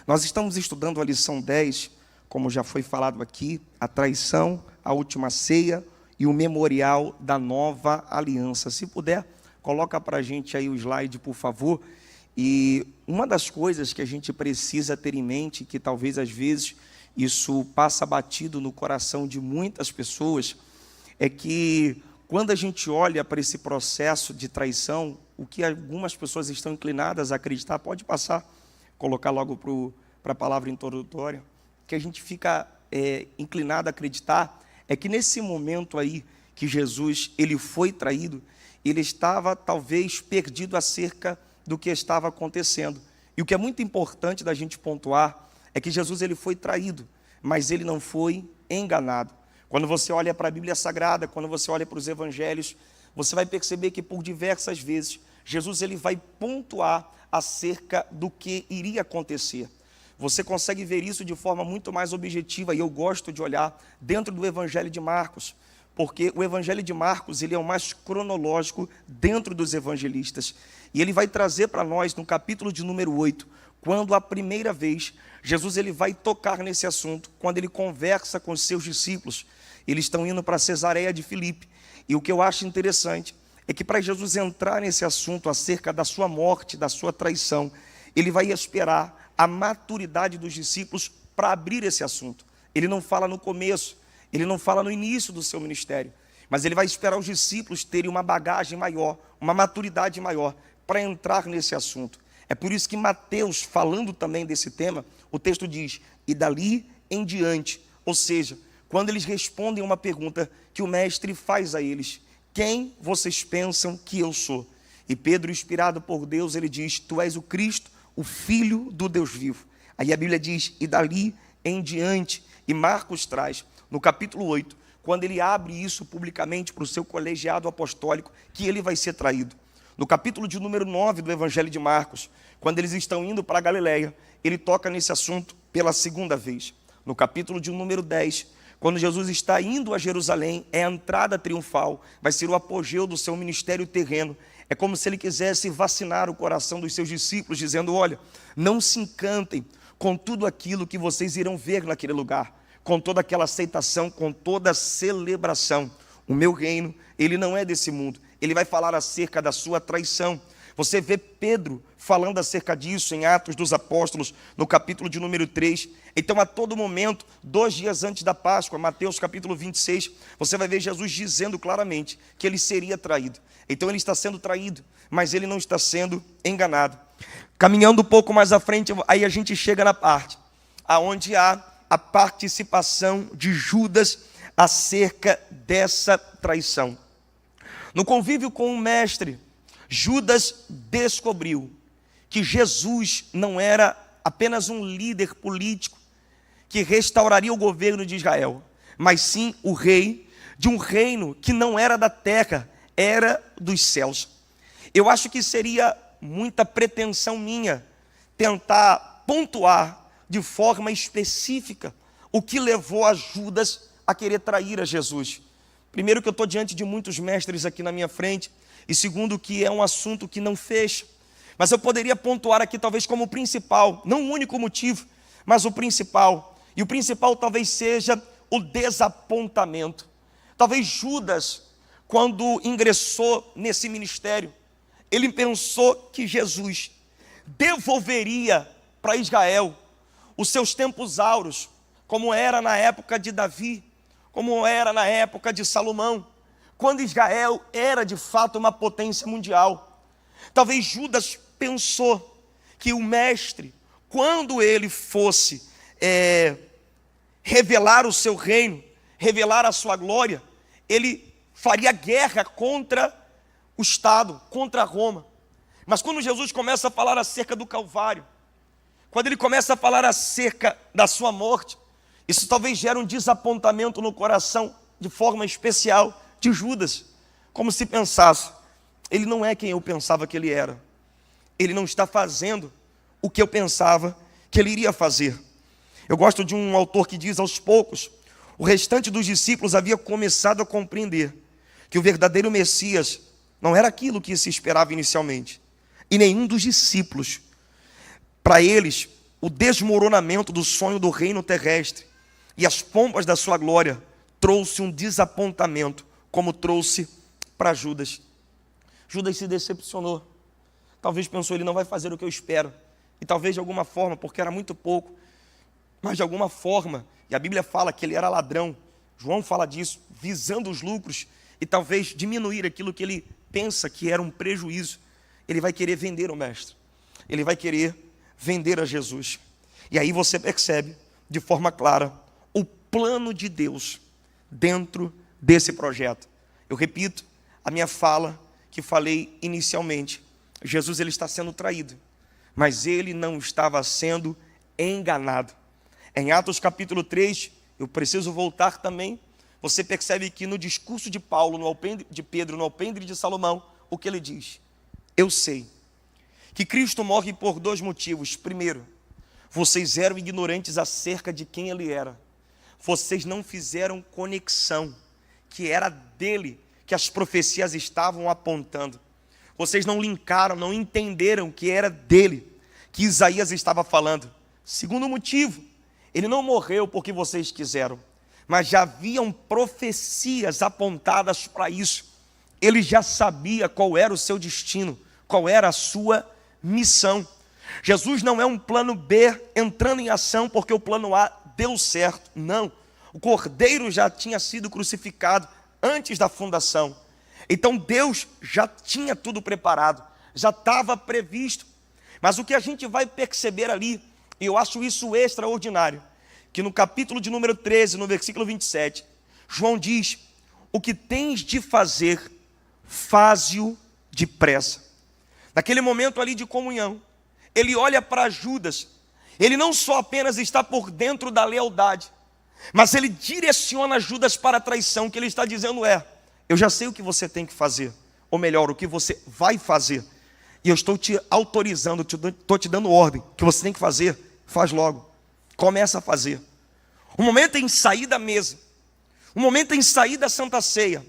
Nós estamos estudando a lição 10, como já foi falado aqui, a traição, a última ceia e o memorial da nova aliança. Se puder, coloca para a gente aí o slide, por favor. E uma das coisas que a gente precisa ter em mente, que talvez às vezes isso passa batido no coração de muitas pessoas, é que quando a gente olha para esse processo de traição, o que algumas pessoas estão inclinadas a acreditar, pode passar, colocar logo para a palavra introdutória, que a gente fica inclinado a acreditar, é que nesse momento aí que Jesus ele foi traído, ele estava talvez perdido acerca do que estava acontecendo. E o que é muito importante da gente pontuar é que Jesus ele foi traído, mas ele não foi enganado. Quando você olha para a Bíblia Sagrada, quando você olha para os Evangelhos, você vai perceber que por diversas vezes Jesus ele vai pontuar acerca do que iria acontecer. Você consegue ver isso de forma muito mais objetiva, e eu gosto de olhar dentro do Evangelho de Marcos, porque o Evangelho de Marcos ele é o mais cronológico dentro dos evangelistas. E ele vai trazer para nós, no capítulo de número 8, quando a primeira vez Jesus ele vai tocar nesse assunto, quando ele conversa com os seus discípulos. Eles estão indo para Cesareia de Filipe. E o que eu acho interessante é que para Jesus entrar nesse assunto acerca da sua morte, da sua traição, ele vai esperar a maturidade dos discípulos para abrir esse assunto. Ele não fala no começo, ele não fala no início do seu ministério, mas ele vai esperar os discípulos terem uma bagagem maior, uma maturidade maior para entrar nesse assunto. É por isso que Mateus, falando também desse tema, o texto diz, e dali em diante, ou seja, quando eles respondem uma pergunta que o mestre faz a eles, quem vocês pensam que eu sou? E Pedro, inspirado por Deus, ele diz, tu és o Cristo, o Filho do Deus vivo. Aí a Bíblia diz, e dali em diante, e Marcos traz, no capítulo 8, quando ele abre isso publicamente para o seu colegiado apostólico, que ele vai ser traído. No capítulo de número 9 do Evangelho de Marcos, quando eles estão indo para a Galileia, ele toca nesse assunto pela segunda vez. No capítulo de número 10, quando Jesus está indo a Jerusalém, é a entrada triunfal, vai ser o apogeu do seu ministério terreno. É como se ele quisesse vacinar o coração dos seus discípulos, dizendo, olha, não se encantem com tudo aquilo que vocês irão ver naquele lugar, com toda aquela aceitação, com toda a celebração. O meu reino, ele não é desse mundo. Ele vai falar acerca da sua traição. Você vê Pedro falando acerca disso em Atos dos Apóstolos, no capítulo de número 3. Então, a todo momento, 2 dias antes da Páscoa, Mateus capítulo 26, você vai ver Jesus dizendo claramente que ele seria traído. Então, ele está sendo traído, mas ele não está sendo enganado. Caminhando um pouco mais à frente, aí a gente chega na parte aonde há a participação de Judas acerca dessa traição. No convívio com o mestre, Judas descobriu que Jesus não era apenas um líder político que restauraria o governo de Israel, mas sim o rei de um reino que não era da terra, era dos céus. Eu acho que seria muita pretensão minha tentar pontuar de forma específica o que levou a Judas a querer trair a Jesus. Primeiro, que eu estou diante de muitos mestres aqui na minha frente, e segundo, que é um assunto que não fecha. Mas eu poderia pontuar aqui talvez como principal, não o único motivo, mas o principal. E o principal talvez seja o desapontamento. Talvez Judas, quando ingressou nesse ministério, ele pensou que Jesus devolveria para Israel os seus tempos áureos, como era na época de Davi, como era na época de Salomão, quando Israel era de fato uma potência mundial. Talvez Judas pensou que o mestre, quando ele fosse revelar o seu reino, revelar a sua glória, ele faria guerra contra o Estado, contra Roma. Mas quando Jesus começa a falar acerca do Calvário, quando ele começa a falar acerca da sua morte, isso talvez gere um desapontamento no coração, de forma especial, de Judas, como se pensasse, ele não é quem eu pensava que ele era, ele não está fazendo o que eu pensava que ele iria fazer. Eu gosto de um autor que diz, aos poucos, o restante dos discípulos havia começado a compreender que o verdadeiro Messias não era aquilo que se esperava inicialmente, e nenhum dos discípulos, para eles, o desmoronamento do sonho do reino terrestre e as pompas da sua glória trouxe um desapontamento, como trouxe para Judas. Judas se decepcionou. Talvez pensou, ele não vai fazer o que eu espero. E talvez de alguma forma, porque era muito pouco, mas de alguma forma, e a Bíblia fala que ele era ladrão, João fala disso, visando os lucros, e talvez diminuir aquilo que ele pensa que era um prejuízo, ele vai querer vender o mestre, ele vai querer vender a Jesus. E aí você percebe, de forma clara, o plano de Deus dentro desse projeto. Eu repito a minha fala que falei inicialmente, Jesus ele está sendo traído, mas ele não estava sendo enganado. Em Atos capítulo 3, eu preciso voltar também, você percebe que no discurso de Paulo, de Pedro, no alpendre de Salomão, o que ele diz? Eu sei que Cristo morre por dois motivos. Primeiro, vocês eram ignorantes acerca de quem ele era. Vocês não fizeram conexão, que era dele que as profecias estavam apontando. Vocês não linkaram, não entenderam que era dele que Isaías estava falando. Segundo motivo, ele não morreu porque vocês quiseram, mas já haviam profecias apontadas para isso. Ele já sabia qual era o seu destino, qual era a sua missão. Jesus não é um plano B entrando em ação porque o plano A deu certo. Não, o Cordeiro já tinha sido crucificado antes da fundação. Então Deus já tinha tudo preparado, já estava previsto. Mas o que a gente vai perceber ali, e eu acho isso extraordinário, que no capítulo de número 13, no versículo 27, João diz, o que tens de fazer, faze-o depressa. Naquele momento ali de comunhão, ele olha para Judas, ele não só apenas está por dentro da lealdade, mas ele direciona Judas para a traição. O que ele está dizendo é, eu já sei o que você tem que fazer, ou melhor, o que você vai fazer, e eu estou te autorizando, estou te dando ordem, o que você tem que fazer, faz logo, começa a fazer. O momento em sair da mesa, o momento em sair da Santa Ceia,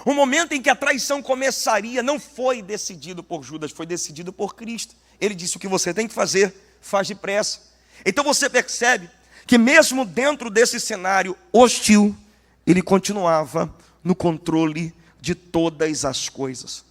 o momento em que a traição começaria, não foi decidido por Judas, foi decidido por Cristo. Ele disse, o que você tem que fazer, faz depressa. Então você percebe que mesmo dentro desse cenário hostil, ele continuava no controle de todas as coisas.